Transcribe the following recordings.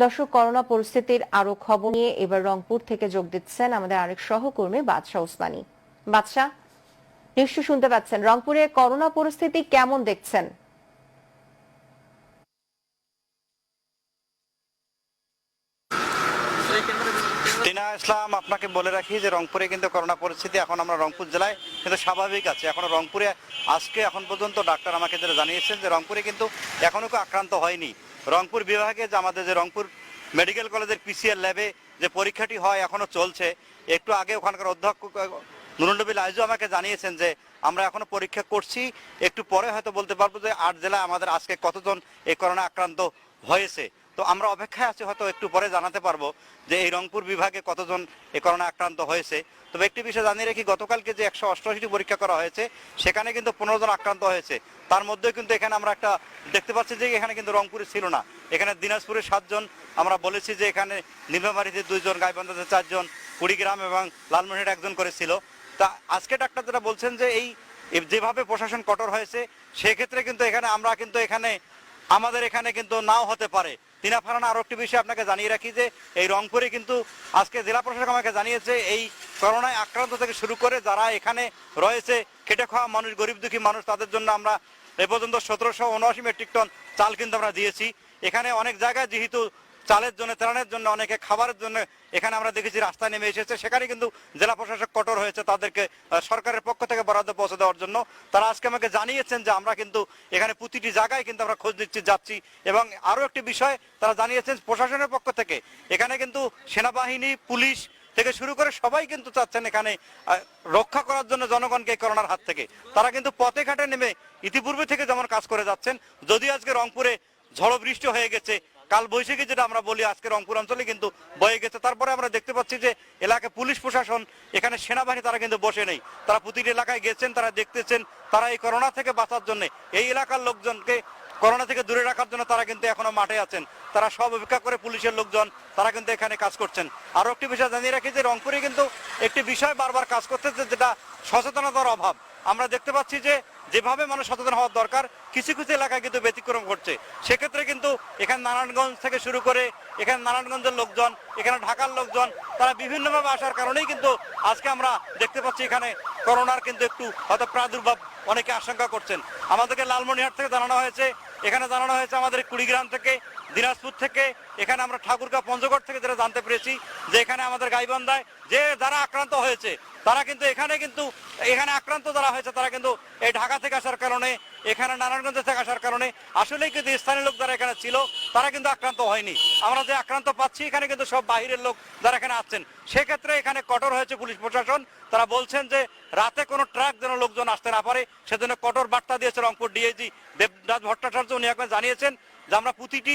দর্শক, করোনা পরিস্থিতির আরো খবর নিয়ে এবার রংপুর থেকে যোগ দিচ্ছেন আমাদের আরেক সহকর্মী বাদশা ওসমানী। বাদশা, নিশ্চয় শুনতে পাচ্ছেন, রংপুরে করোনা পরিস্থিতি কেমন দেখছেন? টিনা ইসলাম, আপনাকে বলে রাখি যে রংপুরে কিন্তু করোনা পরিস্থিতি এখন আমরা রংপুর জেলায় কিন্তু স্বাভাবিক আছে। এখনো রংপুরে আজকে এখন পর্যন্ত ডাক্তার আমাকে যেটা জানিয়েছেন যে রংপুরে কিন্তু এখনো কেউ আক্রান্ত হয়নি। রংপুর বিভাগে যে আমাদের যে রংপুর মেডিকেল কলেজের পিসিআর ল্যাবে যে পরীক্ষাটি হয় এখনো চলছে। একটু আগে ওখানকার অধ্যক্ষ নুরুন নবী লাইজু আমাকে জানিয়েছেন যে আমরা এখনো পরীক্ষা করছি, একটু পরে হয়তো বলতে পারবো যে 8 জেলায় আমাদের আজকে কতজন এই করোনা আক্রান্ত হয়েছে। তো আমরা অপেক্ষায় আছি, হয়তো একটু পরে জানাতে পারবো যে এই রংপুর বিভাগে কতজন এই করোনা আক্রান্ত হয়েছে। তবে একটি বিষয় জানিয়ে রাখি, গতকালকে যে 188টি পরীক্ষা করা হয়েছে সেখানে কিন্তু 15 জন আক্রান্ত হয়েছে। তার মধ্যে কিন্তু এখানে আমরা একটা দেখতে পাচ্ছি যে এখানে কিন্তু রংপুরে ছিল না, এখানে দিনাজপুরে 7 জন, আমরা বলেছি যে এখানে নীলফামারীতে 2 জন, গাইবান্ধাতে 4 জন, কুড়িগ্রাম এবং লালমনিরহাটে 1 জন করেছিল। তা আজকে ডাক্তার যেটা বলছেন যে এই যেভাবে প্রশাসন কঠোর হয়েছে সেক্ষেত্রে কিন্তু এখানে আমরা কিন্তু আমাদের এখানে কিন্তু নাও হতে পারে। তিনা ফারানা, আরো একটি বিষয় আপনাকে জানিয়ে রাখি যে এই রংপুরে কিন্তু আজকে জেলা প্রশাসক আমাকে জানিয়েছে এই করোনায় আক্রান্ত থেকে শুরু করে যারা এখানে রয়েছে খেটে খাওয়া মানুষ, গরিব দুঃখী মানুষ, তাদের জন্য আমরা এ পর্যন্ত 1779 মেট্রিক টন চাল কিন্তু আমরা দিয়েছি। এখানে অনেক জায়গায় যেহেতু চালের জন্য, ত্রাণের জন্য, অনেকে খাবারের জন্য এখানে আমরা দেখেছি রাস্তায় নেমে এসেছে, সেখানে কিন্তু জেলা প্রশাসক কঠোর হয়েছে তাদেরকে সরকারের পক্ষ থেকে বরাদ্দ পৌঁছে দেওয়ার জন্য। তারা আজকে আমাকে জানিয়েছেন যে আমরা কিন্তু এখানে প্রতিটি জায়গায় কিন্তু আমরা খোঁজ নিচ্ছি, যাচ্ছি। এবং আরও একটি বিষয় তারা জানিয়েছেন প্রশাসনের পক্ষ থেকে এখানে কিন্তু সেনাবাহিনী, পুলিশ থেকে শুরু করে সবাই কিন্তু চাচ্ছেন এখানে রক্ষা করার জন্য জনগণকে করোনার হাত থেকে। তারা কিন্তু পথে ঘাটে নেমে ইতিপূর্বে থেকে যেমন কাজ করে যাচ্ছেন। যদিও আজকে রংপুরে ঝড় বৃষ্টি হয়ে গেছে, কাল বৈশাখী যেটা আমরা বলি, আজকে রংপুর অঞ্চলে কিন্তু বয়ে গেছে, তারপরে আমরা দেখতে পাচ্ছি যে এলাকায় পুলিশ প্রশাসন, এখানে সেনাবাহিনী তারা কিন্তু বসে নেই। তারা প্রতিটি এলাকায় গেছেন, তারা দেখতেছেন, তারা এই করোনা থেকে বাঁচার জন্য, এই এলাকার লোকজনকে করোনা থেকে দূরে রাখার জন্য তারা কিন্তু এখনো মাঠে আছেন। তারা সব অপেক্ষা করে পুলিশের লোকজন তারা কিন্তু এখানে কাজ করছেন। আরো একটি বিষয় জানিয়ে রাখি যে রংপুরে কিন্তু একটি বিষয় বারবার কাজ করতেছে, যেটা সচেতনতার অভাব। আমরা দেখতে পাচ্ছি যে যেভাবে মানুষ সচেতন হওয়ার দরকার, কিছু কিছু এলাকায় কিন্তু ব্যতিক্রম ঘটছে। সেক্ষেত্রে কিন্তু এখানে নারায়ণগঞ্জ থেকে শুরু করে এখানে নারায়ণগঞ্জের লোকজন, এখানে ঢাকার লোকজন, তারা বিভিন্নভাবে আসার কারণেই কিন্তু আজকে আমরা দেখতে পাচ্ছি এখানে করোনার কিন্তু একটু হয়তো প্রাদুর্ভাব অনেকে আশঙ্কা করছেন। আমাদেরকে লালমনিরহাট থেকে জানানো হয়েছে, এখানে জানানো হয়েছে আমাদের কুড়িগ্রাম থেকে, দিনাজপুর থেকে, এখানে আমরা ঠাকুরগাঁও, পঞ্চগড় থেকে যেটা জানতে পেরেছি যে এখানে আমাদের গাইবান্ধায় যে যারা আক্রান্ত হয়েছে তারা কিন্তু এখানে আক্রান্ত যারা হয়েছে তারা কিন্তু এই ঢাকা থেকে আসার কারণে, এখানে নারায়ণগঞ্জ থেকে আসার কারণে আসলেই কিন্তু স্থানীয় লোক যারা এখানে ছিল তারা কিন্তু আক্রান্ত হয়নি। আমরা যে আক্রান্ত পাচ্ছি এখানে কিন্তু সব বাহিরের লোক যারা এখানে আসছেন। সেক্ষেত্রে এখানে কঠোর হয়েছে পুলিশ প্রশাসন। তারা বলছেন যে রাতে কোনো ট্রাক যেন লোকজন আসতে না পারে, সেজন্য কঠোর বার্তা দিয়েছে রংপুর ডিআইজি দেবরাজ ভট্টাচার্য। উনি এখন জানিয়েছেন যে আমরা প্রতিটি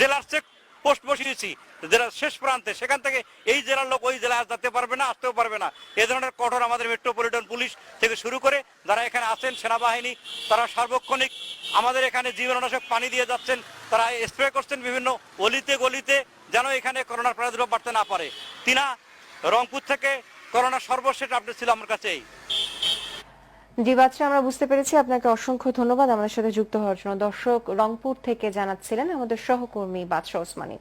জেলার চেক পোস্ট বসিয়েছি জেলার শেষ প্রান্তে, সেখান থেকে এই জেলার লোক ওই জেলায় যেতে পারবে না, আসতেও পারবে না। এই ধরনের কঠোর আমাদের মেট্রোপলিটন পুলিশ থেকে শুরু করে যারা এখানে আছেন, সেনাবাহিনী, তারা সার্বক্ষণিক আমাদের এখানে জীবাণুনাশক পানি দিয়ে যাচ্ছেন, তারা স্প্রে করছেন বিভিন্ন অলিতে গলিতে, যেন এখানে করোনার প্রাদুর্ভাব বাড়তে না পারে। তিনা, রংপুর থেকে করোনার সর্বশেষ আপডেট ছিল আমার কাছে এই। জি বাদশা, আমরা বুঝতে পেরেছি। আপনাকে অসংখ্য ধন্যবাদ আমাদের সাথে যুক্ত হওয়ার জন্য। দর্শক, রংপুর থেকে জানাচ্ছিলেন আমাদের সহকর্মী বাদশা ওসমানী।